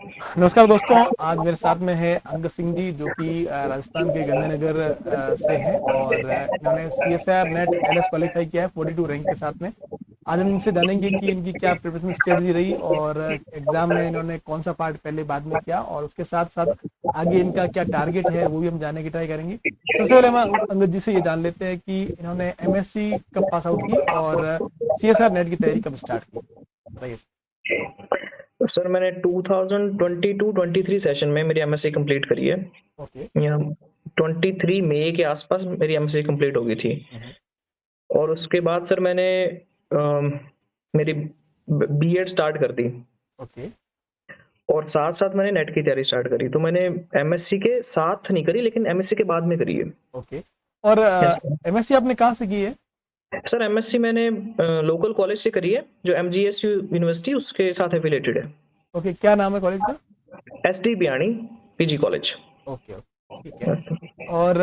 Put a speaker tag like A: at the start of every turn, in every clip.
A: नमस्कार दोस्तों, आज मेरे साथ में है अंगद सिंह जी जो कि राजस्थान के गंगानगर से हैं और इन्होंने सीएसआर नेट एलएस क्वालिफाई किया है 42 रैंक के साथ में। आज हम इनसे जानेंगे कि इनकी क्या प्रिपरेशन स्ट्रेटजी रही और एग्जाम में इन्होंने कौन सा पार्ट पहले बाद में किया और उसके साथ साथ आगे इनका क्या टारगेट है वो भी हम जानने की ट्राई करेंगे। सबसे पहले हम अंगद जी से ये जान लेते हैं कि इन्होंने एमएससी कब पास आउट की और सीएसआर नेट की तैयारी कब स्टार्ट की, बताइए।
B: सर मैंने 2022-23 सेशन में मेरी एमएससी कंप्लीट करी है।
A: ओके।
B: या 23 मई के आसपास मेरी एमएससी कंप्लीट हो गई थी। और उसके बाद सर मैंने मेरी बीएड स्टार्ट कर दी
A: ओके।
B: और साथ साथ मैंने नेट की तैयारी स्टार्ट करी। तो मैंने एमएससी के साथ नहीं करी लेकिन एमएससी के बाद में करी है।
A: ओके। और
B: Yes,
A: एमएससी आपने कहाँ से की है?
B: सर एमएससी मैंने लोकल कॉलेज से करी है जो एमजीएसयू यूनिवर्सिटी उसके साथ एफिलेटेड है।
A: ओके, क्या नाम है कॉलेज का?
B: SD Biyani PG college.
A: Okay okay, ठीक है। और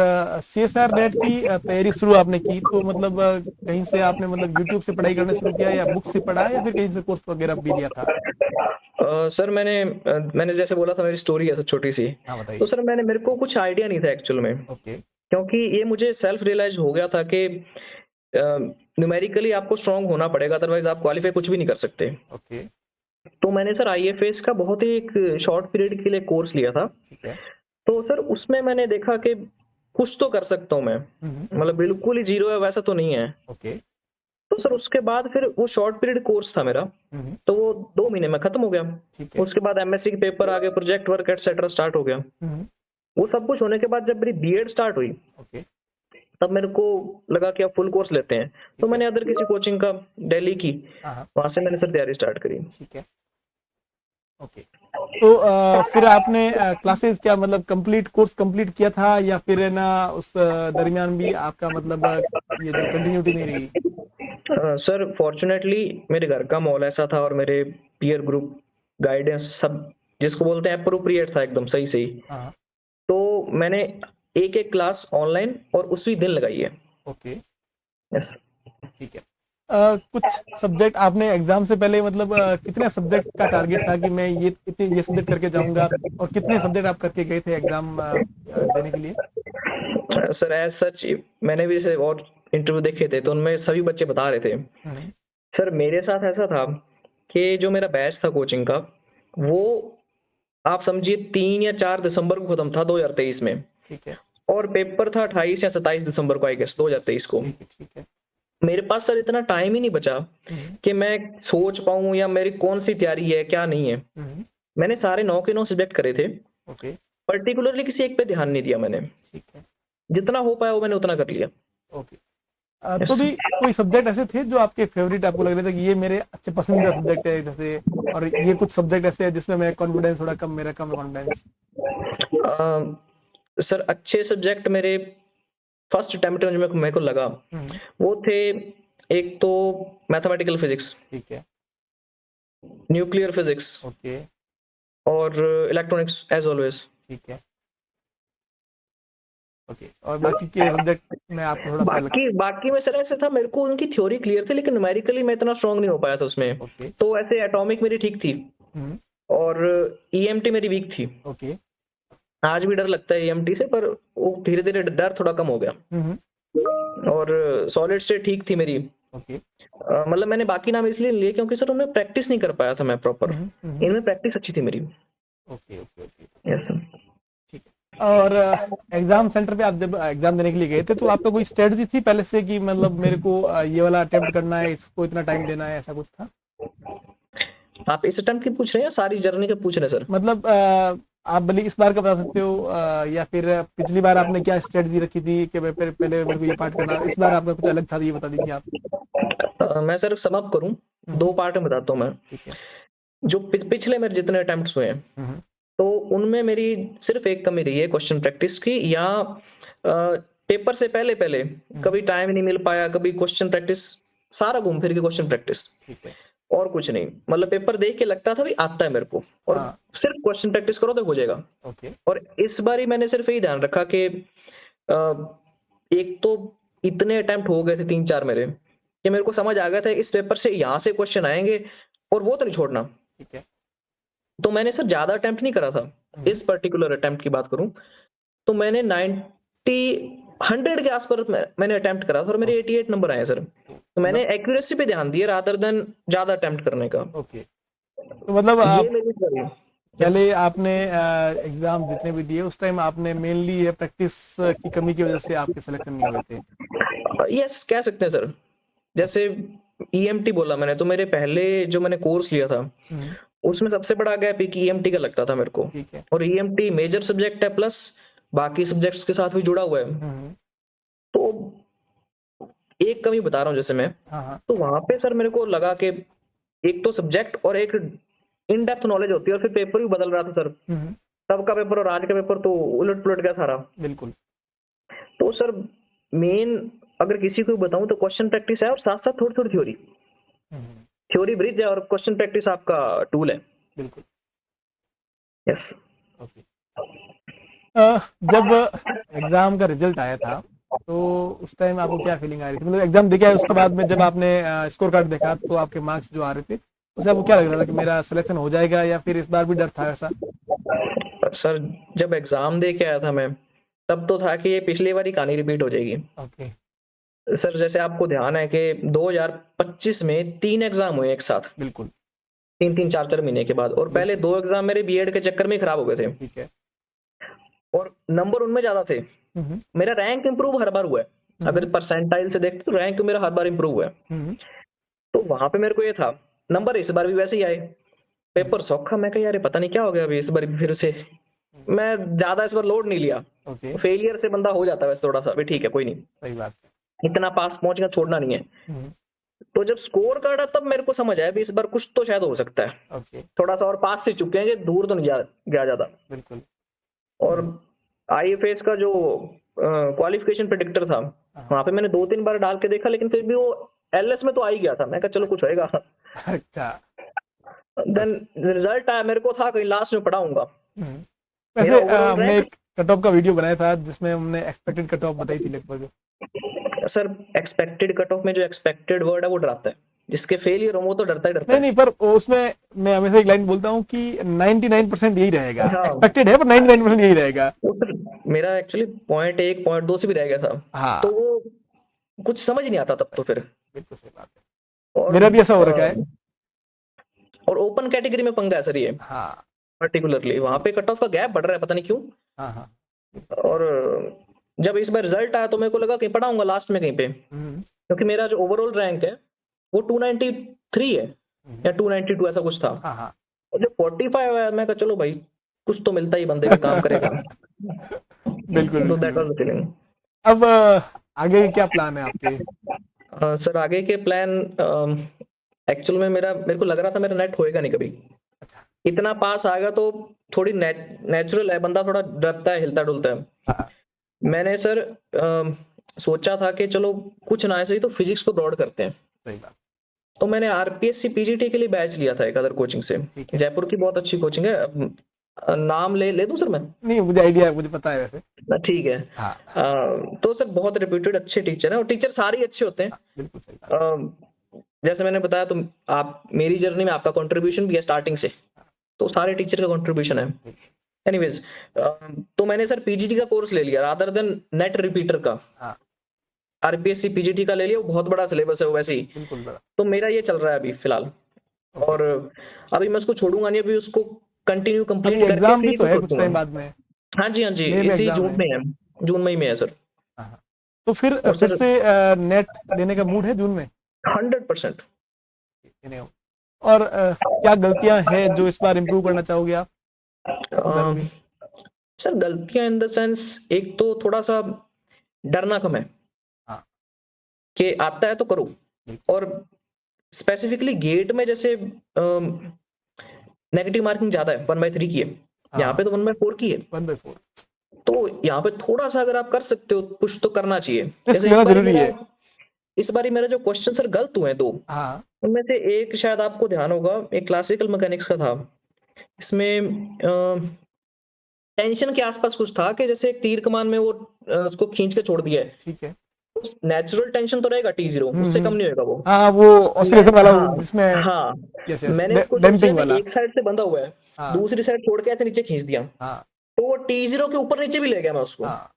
A: सीएसआर नेट की तैयारी शुरू आपने की तो मतलब कहीं से आपने मतलब यूट्यूब से पढ़ाई करना शुरू किया या बुक से पढ़ा या फिर कहीं से कोर्स वगैरह भी लिया था?
B: सर मैंने जैसे बोला था मेरी स्टोरी है छोटी सी।
A: हाँ,
B: तो
A: बताइए।
B: सर मेरे को कुछ आइडिया नहीं था एक्चुअल में,
A: ओके।
B: क्योंकि ये मुझे सेल्फ रियलाइज हो गया था कि न्यूमेरिकली आपको स्ट्रांग होना पड़ेगा, अदरवाइज आप क्वालिफाई कुछ भी नहीं कर सकते।
A: ओके।
B: तो मैंने सर आईएफएस का बहुत ही एक शॉर्ट पीरियड के लिए कोर्स लिया था।
A: ठीक है।
B: तो सर उसमें मैंने देखा कि कुछ तो कर सकता हूँ मैं,
A: हम्म।
B: मतलब बिल्कुल ही जीरो है वैसा तो नहीं है।
A: ओके।
B: तो सर उसके बाद फिर वो शॉर्ट पीरियड कोर्स था मेरा,
A: हम्म।
B: तो वो 2 महीने में खत्म हो गया।
A: ठीक है।
B: उसके बाद एमएससी के पेपर आ गए, प्रोजेक्ट वर्क एटसेट्रा स्टार्ट हो गया।
A: हम्म।
B: वो सब कुछ होने के बाद जब मेरी बीएड स्टार्ट हुई
A: ओके।
B: तब मेरे को लगा कि अब फुल कोर्स लेते हैं। तो
A: ठीक है।
B: मैंने अदर किसी कोचिंग का दिल्ली की,
A: हाँ हाँ।
B: वहां से मैंने सर तैयारी स्टार्ट करी।
A: ठीक है। ओके। तो फिर आपने क्लासेस क्या मतलब कंप्लीट कोर्स कंप्लीट किया था या फिर है ना उस दरमियान भी आपका मतलब ये जो कंटिन्यूटी नहीं रही?
B: सर फॉर्चुनेटली मेरे घर का माहौल ऐसा था और मेरे पीयर ग्रुप गाइडेंस सब जिसको बोलते हैं अप्रोप्रिएट था, एकदम सही सही।
A: हाँ हाँ।
B: तो मैंने एक एक क्लास ऑनलाइन और उसी दिन लगाई है।
A: ओके।
B: यस।
A: ठीक है। कुछ सब्जेक्ट आपने एग्जाम से पहले मतलब कितने सब्जेक्ट का टारगेट था कि मैं ये सब्जेक्ट करके जाऊंगा और कितने सब्जेक्ट आप करके गए थे एग्जाम देने के लिए?
B: सर एज सच मैंने भी जैसे और इंटरव्यू देखे थे तो उनमें सभी बच्चे बता रहे थे।
A: हम्म।
B: सर मेरे साथ ऐसा था कि जो मेरा बैच था कोचिंग का, वो आप समझिए 3 या 4 दिसंबर को खत्म था 2023 में।
A: ठीक है।
B: और पेपर था 28 या 27 दिसंबर को, आई गेस 2023 को।
A: ठीक है। ठीक है।
B: मेरे पास सर इतना टाइम ही नहीं बचा
A: हम्म।
B: कि मैं सोच पाऊं या मेरी कौन सी तैयारी है क्या नहीं है।
A: हम्म।
B: मैंने सारे 9 के 9 सब्जेक्ट करे थे।
A: ओके।
B: पर्टिकुलरली किसी एक पे ध्यान नहीं दिया मैंने।
A: ठीक है।
B: जितना हो पाया वो मैंने उतना कर लिया।
A: ओके। तो
B: यस।
A: भी कोई सब्जेक्ट ऐसे थे जो आपके फेवरेट आपको लग रहे थे कि ये मेरे अच्छे पसंदीदा सब्जेक्ट है जैसे, और ये कुछ सब्जेक्ट ऐसे हैं जिसमें मैं कॉन्फिडेंस थोड़ा कम, मेरा कम कॉन्फिडेंस?
B: सर अच्छे सब्जेक्ट मेरे फर्स्ट अटेम्प्ट में जो मेरे को लगा
A: हम्म।
B: वो थे, एक तो मैथमेटिकल फिजिक्स,
A: ठीक है।
B: Nuclear physics
A: okay.
B: और इलेक्ट्रॉनिक्स एज ऑलवेज।
A: ठीक है। ओके, और बाकी के सब्जेक्ट में आपको थोड़ा सा अलग?
B: बाकी बाकी में सर ऐसे था, मेरे को उनकी थ्योरी क्लियर थी लेकिन न्यूमेरिकली मैं इतना स्ट्रांग नहीं हो पाया था उसमें।
A: ओके।
B: तो ऐसे एटॉमिक मेरी ठीक थी
A: हम्म।
B: और ईएमटी मेरी वीक थी।
A: ओके।
B: आज भी डर लगता है ईएमटी से, पर वो धीरे धीरे डर थोड़ा कम हो गया।
A: हम्म।
B: और सॉलिड स्टेट ठीक थी मेरी।
A: ओके।
B: मतलब मैंने बाकी नाम इसलिए लिए क्योंकि सर उनमें प्रैक्टिस नहीं कर पाया था मैं प्रॉपर।
A: हम्म।
B: इनमें प्रैक्टिस अच्छी थी मेरी।
A: Okay okay okay.
B: Yes sir.
A: ठीक है। और एग्जाम सेंटर पे आप जब एग्जाम देने के लिए गए थे तो आपका कोई स्ट्रेटजी थी पहले से कि मतलब मेरे को ये वाला अटेम्प्ट करना है, इसको इतना टाइम देना है, ऐसा कुछ था?
B: आप इस अटेम्प्ट की पूछ रहे हैं या सारी जर्नी का पूछ रहे हैं सर?
A: मतलब आप भले इस बार का बता सकते हो या फिर पिछली बार आपने क्या स्ट्रेटजी रखी थी कि मैं पहले मेरे को ये पार्ट करना, इस बार आपका कुछ अलग था, ये बता दीजिए आप।
B: मैं सर सम अप करूं,
A: हम्म।
B: 2 पार्ट में बताता हूं मैं।
A: ठीक है।
B: जो पिछले मेरे जितने अटेम्प्ट्स हुए हैं,
A: हम्म।
B: तो उनमें मेरी सिर्फ एक कमी रही है क्वेश्चन प्रैक्टिस की, या पेपर से पहले पहले
A: हम्म।
B: कभी टाइम नहीं मिल पाया, कभी क्वेश्चन प्रैक्टिस, सारा घूम फिर के क्वेश्चन प्रैक्टिस
A: ठीक है।
B: और कुछ नहीं। मतलब पेपर देख के लगता था भी आता है मेरे को, और
A: हाँ।
B: सिर्फ क्वेश्चन प्रैक्टिस करो तो हो जाएगा।
A: ओके।
B: और इस बार ही मैंने सिर्फ यही ध्यान रखा कि एक तो इतने अटेम्प्ट हो गए थे 3 4 मेरे, कि मेरे को समझ आ गया था इस पेपर से यहाँ से क्वेश्चन आएंगे और वो तो नहीं छोड़ना।
A: ठीक है।
B: तो मैंने सर ज्यादा अटेम्प्ट नहीं करा था। इस पर्टिकुलर अटेम्प्ट की बात करूं तो मैंने 100 के आसपास मैंने अटेम्प्ट करा था और मेरे 88 नंबर आए सर। तो मैंने एक्यूरेसी पे ध्यान दिया रादर देन ज्यादा अटेम्प्ट करने का।
A: ओके, तो मतलब
B: ये मेरी theory है। Yes.
A: पहले आपने एग्जाम जितने भी दिए उस टाइम आपने मेनली ये प्रैक्टिस की कमी की वजह से आपके सिलेक्शन नहीं हुए थे?
B: यस कह सकते हैं सर। जैसे ईएमटी बोला मैंने, तो मेरे पहले जो मैंने कोर्स लिया था उसमें सबसे बड़ा गैप एक ईएमटी का लगता था मेरे को।
A: ठीक है।
B: और ईएमटी मेजर सब्जेक्ट है प्लस बाकी सब्जेक्ट्स के साथ भी जुड़ा हुआ है। तो एक कमी बता रहा हूँ जैसे मैं,
A: हाँ,
B: तो वहां पे सर मेरे को लगा कि एक तो सब्जेक्ट और एक इन डेप्थ नॉलेज होती है और फिर पेपर भी बदल रहा था सर। तब का पेपर और आज का पेपर तो उलट पुलट गया सारा।
A: बिल्कुल।
B: तो सर मेन अगर किसी को बताऊं तो क्वेश्चन प्रैक्टिस है और साथ साथ थोड़ी थोड़ी थ्योरी। थ्योरी ब्रिज है और क्वेश्चन प्रैक्टिस आपका टूल है।
A: बिल्कुल।
B: यस।
A: ओके। जब एग्जाम का रिजल्ट आया था तो उस टाइम आपको क्या फीलिंग आ रही थी? मतलब एग्जाम देखा है उसके बाद में जब आपने स्कोर कार्ड देखा तो आपके मार्क्स जो आ रहे थे उससे आपको क्या लग रहा था कि मेरा सिलेक्शन हो जाएगा, या फिर इस बार भी डर था ऐसा?
B: सर जब एग्जाम दे के आया था मैं तब तो था कि ये पिछली बार ही कहानी रिपीट हो जाएगी।
A: ओके।
B: सर जैसे आपको ध्यान है कि 2025 में 3 एग्जाम हुए एक साथ,
A: बिल्कुल।
B: 3 4 4 महीने के बाद, और पहले 2 एग्जाम मेरे बीएड के चक्कर में खराब हो गए थे।
A: ठीक है।
B: और नंबर उनमें ज्यादा थे। मेरा रैंक इंप्रूव हर बार हुआ है। अगर परसेंटाइल से देखते तो रैंक मेरा हर बार इंप्रूव हुआ है। तो वहां पे मेरे को ये था नंबर इस बार भी वैसे ही आए। पेपर सौखा, मैं कहा यार पता नहीं क्या हो गया अभी इस बार फिर से। मैं ज्यादा इस बार लोड नहीं लिया।
A: ओके।
B: फेलियर से बंदा हो जाता है वैसे थोड़ा सा भी, ठीक है कोई नहीं,
A: सही बात
B: इतना पास पहुंचना छोड़ना नहीं है।
A: है।
B: तो जब स्कोर कार्ड आया तब मेरे को समझ आया भी इस बार कुछ तो शायद हो सकता है।
A: ओके।
B: थोड़ा सा और पास से चुके हैं, दूर तो नहीं गया ज्यादा।
A: बिल्कुल।
B: और आईएफएस का जो क्वालिफिकेशन प्रेडिक्टर था वहां पे मैंने 2 3 बार डाल के देखा, लेकिन फिर भी वो एलएस में तो आ ही गया था। मैं कहा चलो कुछ होएगा।
A: अच्छा।
B: देन रिजल्ट आया, मेरे को था कहीं लास्ट में पढ़ाऊंगा।
A: वैसे
B: मेरा ओवरऑल
A: हमने
B: रैंक,
A: एक कट ऑफ का वीडियो बनाया था जिसमें हमने एक्सपेक्टेड कट ऑफ बताई थी लगभग।
B: सर एक्सपेक्टेड कट ऑफ में जो एक्सपेक्टेड वर्ड है वो डराता है, जिसके फेलियर हो वो तो डरता ही डरता
A: नहीं
B: है।
A: नहीं, पर उसमें मैं हमेशा एक लाइन बोलता हूँ कि 99% यही रहेगा।
B: हाँ।
A: एक्सपेक्टेड है पर 99% यही रहेगा।
B: तो सर मेरा एक्चुअली पॉइंट 1 पॉइंट 2 से भी रह गया था।
A: हाँ।
B: तो वो कुछ समझ नहीं आता तब तो फिर।
A: बिल्कुल सही बात है,
B: और
A: मेरा भी ऐसा हो रखा है।
B: और ओपन कैटेगरी में पंगा है सर ये
A: हाँ।
B: पर्टिकुलरली, वहां पे कट ऑफ का गैप बढ़ रहा है पता नहीं क्यों।
A: हाँ। हाँ।
B: और जब इस बार रिजल्ट आया तो मेरे को लगा कहीं पढ़ाऊंगा लास्ट में कहीं पे, क्योंकि मेरा जो ओवरऑल रैंक है वो 293 है या 292 ऐसा कुछ था।
A: हाँ। हाँ।
B: और जो 45 है मैं कहा चलो भाई कुछ तो मिलता ही बंदे के काम करेगा।
A: बिल्कुल
B: तो दैट
A: बिल्कुल।
B: Was the feeling.
A: अब आगे क्या प्लान है आपके?
B: सर आगे के प्लान, एक्चुअल में मेरे को लग रहा था मेरा नेट होएगा नहीं कभी।
A: अच्छा।
B: इतना पास आएगा तो थोड़ी नेचुरल है, बंदा थोड़ा डरता है हिलता डुलता है।
A: हाँ।
B: मैंने सर सोचा था कि चलो कुछ ना ऐसे ही तो फिजिक्स को ब्रॉड करते हैं।
A: सही बात।
B: तो मैंने आरपीएससी पीजीटी के लिए बैच लिया था एक अदर कोचिंग से।
A: ठीक है।
B: जयपुर की बहुत अच्छी कोचिंग है। नाम ले दूं सर मैं?
A: नहीं, मुझे आइडिया है, मुझे पता है वैसे।
B: ठीक है।
A: हाँ।
B: तो सर बहुत रिप्यूटेड अच्छे टीचर हैं और टीचर सारे ही अच्छे होते हैं।
A: बिल्कुल सही बात।
B: जैसे मैंने बताया तो आप मेरी जर्नी में आपका कंट्रीब्यूशन भी है स्टार्टिंग से, तो सारे टीचर का कंट्रीब्यूशन है। एनीवेज, तो मैंने सर पीजीटी का कोर्स ले लिया रादर देन नेट रिपीटर का।
A: हाँ।
B: आरपीएससी पीजीटी का ले लिया, वो बहुत बड़ा सिलेबस है वो वैसे ही।
A: बिल्कुल बड़ा।
B: तो मेरा ये चल रहा है अभी फिलहाल। और अभी मैं उसको छोड़ूंगा नहीं, अभी उसको कंटिन्यू
A: अभी
B: कंप्लीट करके
A: एग्जाम भी
B: फिर
A: तो
B: कुछ
A: है कुछ टाइम
B: सोचूंगा।
A: बाद में।
B: हाँ जी हाँ जी,
A: मई में
B: इसी
A: एग्जाम
B: जून
A: है।
B: में है, जून मई में है सर।
A: हाँ। तो फिर
B: और
A: फिर
B: सर
A: से नेट देने का मूड है जून में?
B: 100%।
A: और क्या गलतियां हैं जो इस बार इम्प्रूव करना चाहोगे आप एग्जाम में?
B: सर गलतियां इन द सेंस, एक तो थोड़ा सा डरना कम है।
A: हाँ।
B: कि आता है तो करो। और स्पेसिफिकली गेट में जैसे नेगेटिव मार्किंग ज्यादा है, 1/3 की है। यहाँ पे तो 1/4 की है।
A: 1/4
B: तो यहाँ पे थोड़ा सा अगर आप कर सकते हो कुछ तो करना चाहिए।
A: रिस्क
B: जैसे
A: लेना जरूरी है।
B: इस बारी मेरा जो क्वेश्चन सर गलत हुए हैं 2,
A: हाँ।
B: उनमें से एक शायद आपको ध्यान होगा, एक क्लासिकल मैकेनिक्स का था। इसमें टेंशन के आसपास कुछ था कि जैसे एक तीर कमान में वो उसको खींच के छोड़ दिया है।
A: ठीक है।
B: नेचुरल टेंशन तो रहेगा T0, उससे कम नहीं होगा वो।
A: हाँ वो ऑसिलेशन वाला
B: हाँ
A: जिसमें
B: हाँ,
A: यस यस
B: मैंने उसको जो
A: डैम्पिंग वाला।
B: एक साइड से बंधा हुआ है,
A: हाँ
B: दूसरी साइड छोड़ के ऐसे नीचे खींच दिया,
A: हाँ
B: तो वो T0 के ऊपर नीचे भी ले गया मैं उसको।
A: हाँ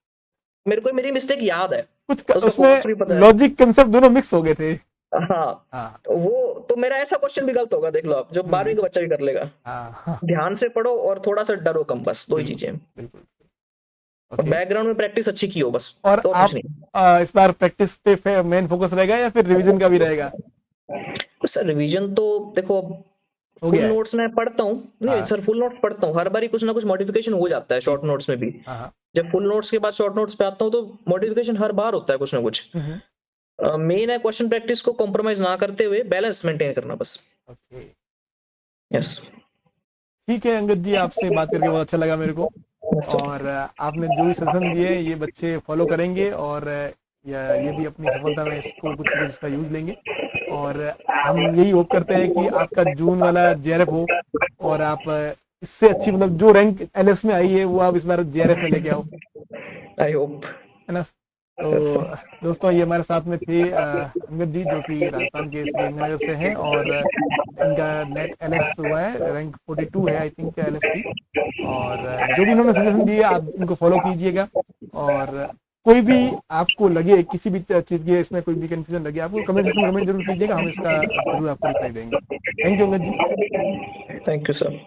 B: मेरे को मेरी मिस्टेक याद है,
A: कुछ
B: उसका
A: उसमें
B: कॉस्ट भी पता है।
A: लॉजिक कंसेप्ट दोनों मिक्स हो गए थे।
B: हाँ,
A: हाँ
B: वो तो मेरा ऐसा क्वेश्चन भी गलत होगा, देख लो आप, जो 12वीं का बच्चा भी कर लेगा।
A: हाँ
B: ध्यान से पढ़ो और थोड़ा सा डरो कम, बस दो ही
A: बिल्कुल
B: चीजें।
A: बिल्कुल।
B: और
A: ओके।
B: बैकग्राउंड में प्रैक्टिस अच्छी की हो बस,
A: और
B: तो और कुछ
A: आप
B: नहीं।
A: इस बार प्रैक्टिस पे मेन फोकस रहेगा या फिर रिवीजन का भी रहेगा?
B: तो सर रिवीजन तो देखो, अब
A: हो
B: फुल
A: गया है।
B: नोट्स मैं पढ़ता हूँ, नहीं
A: हाँ
B: सर फुल नोट्स पढ़ता हूँ, हर बार ही कुछ ना कुछ मॉडिफिकेशन हो जाता है
A: ठीक
B: शॉर्ट
A: है।
B: नोट्स में भी।
A: हाँ हाँ।
B: जब फुल नोट्स के बाद शॉर्ट नोट्स पे आता हूँ तो मॉडिफिकेशन हर बार होता है कुछ ना कुछ।
A: हम्म,
B: मेन है क्वेश्चन प्रैक्टिस को कॉम्प्रोमाइज ना करते हुए बैलेंस मेंटेन करना बस।
A: ओके।
B: यस।
A: ठीक है अंगद जी, आपसे बात करके बहुत अच्छा लगा मेरे को।
B: Yes sir.
A: और आपने जो भी सजेशन दिए ये बच्चे फॉलो करेंगे, और ये भी अपनी सफलता में इसको कुछ ना कुछ इसका यूज लेंगे। और हम यही होप करते हैं कि आपका जून वाला जेआरएफ हो, और आप इससे अच्छी मतलब जो रैंक एलएस में आई है वो आप इस बार जेआरएफ में लेके आओ,
B: आई होप।
A: है ना। तो
B: यस सर।
A: दोस्तों ये हमारे साथ में थे अंगद जी, जो कि राजस्थान के श्री गंगानगर से हैं, और इनका नेट एलएस हुआ है, रैंक 42 है आई थिंक एलएस की। और जो भी इन्होंने सजेशन दिए आप इनको फॉलो कीजिएगा। और कोई भी आपको लगे किसी भी चीज़ की इसमें कोई भी कंफ्यूजन लगे, आपको कमेंट सेक्शन में कमेंट जरूर कीजिएगा, हम इसका जरूर आपको रिप्लाई देंगे। Thank you Angad ji.
B: Thank you sir.